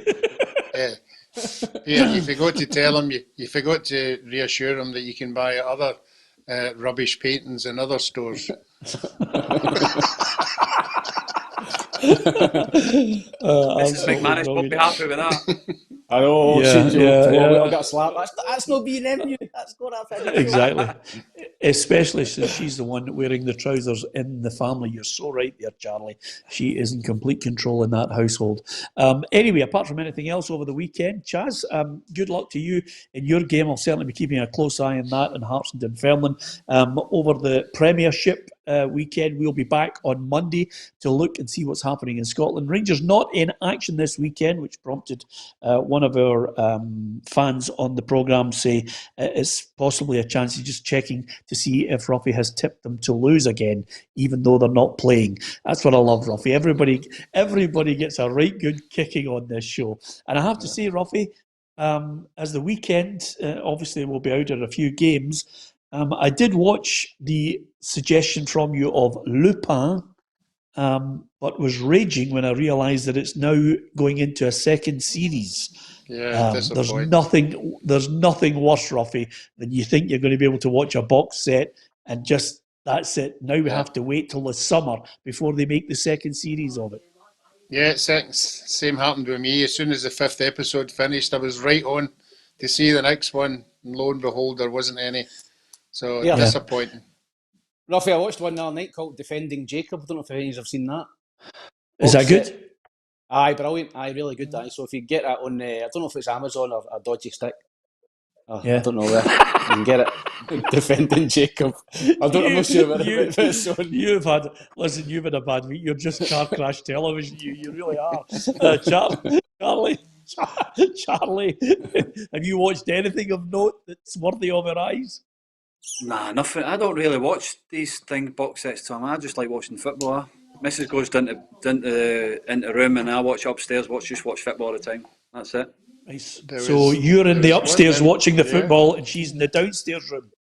Yeah, you forgot to tell him. You forgot to reassure him that you can buy other rubbish paintings in other stores. Mrs. McManus won't be happy with that. I know. Yeah. I got a slap. That's not being M. That's got that. Exactly. Especially since she's the one wearing the trousers in the family. You're so right there, Charlie. She is in complete control in that household. Anyway, apart from anything else over the weekend, Chaz, good luck to you in your game. I'll certainly be keeping a close eye on that in Hearts and Dunfermline. Over the Premiership weekend, we'll be back on Monday to look and see what's happening in Scotland. Rangers not in action this weekend, which prompted one of our fans on the programme say it's possibly a chance. He's just checking to see if Roughie has tipped them to lose again, even though they're not playing. That's what I love, Roughie. Everybody gets a right good kicking on this show. And I have to say, Roughie, as the weekend obviously will be out at a few games, I did watch the suggestion from you of Lupin, but was raging when I realised that it's now going into a second series. Yeah, there's nothing worse, Roughie, than you think you're going to be able to watch a box set and just that's it. Now we have to wait till the summer before they make the second series of it. Yeah, same happened with me. As soon as the 5th episode finished, I was right on to see the next one, and lo and behold, there wasn't any. So disappointing. Roughie, I watched one the other night called Defending Jacob. I don't know if any of you have seen that. Is that good? Aye, brilliant. Aye, really good. Aye. So if you get that on, I don't know if it's Amazon or a dodgy stick. I don't know where. You can get it. Defending Jacob. I'm not sure where it's on. You've had a bad week. You're just car crash television. You really are. Charlie, have you watched anything of note that's worthy of our eyes? Nah, nothing. I don't really watch these box sets, Tom. I just like watching football. Mrs. goes into the room and I watch upstairs, watch football all the time. That's it. Nice. So you're in the upstairs watching the football and she's in the downstairs room.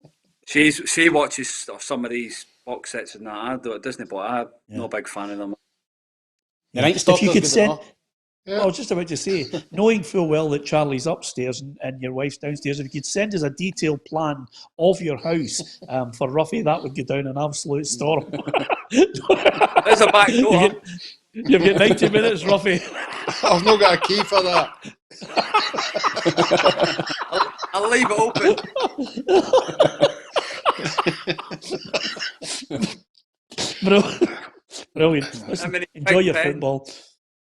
She watches some of these box sets and that. I do at Disney, but I'm not a big fan of them. If you could send... Yeah. I was just about to say, knowing full well that Charlie's upstairs and your wife's downstairs, if you could send us a detailed plan of your house for Roughie, that would go down an absolute storm. There's a back door. You've got 90 minutes, Roughie. I've not got a key for that. I'll leave it open. Brilliant. Listen, enjoy your football.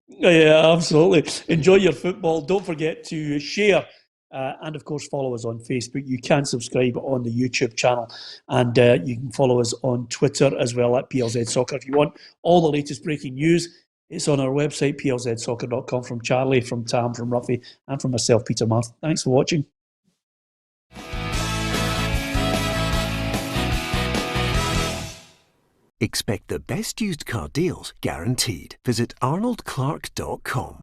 Yeah, absolutely. Enjoy your football. Don't forget to share and, of course, follow us on Facebook. You can subscribe on the YouTube channel and you can follow us on Twitter as well at PLZ Soccer. If you want all the latest breaking news, it's on our website, plzsoccer.com, from Charlie, from Tam, from Roughie and from myself, Peter Martin. Thanks for watching. Expect the best used car deals guaranteed. Visit arnoldclark.com.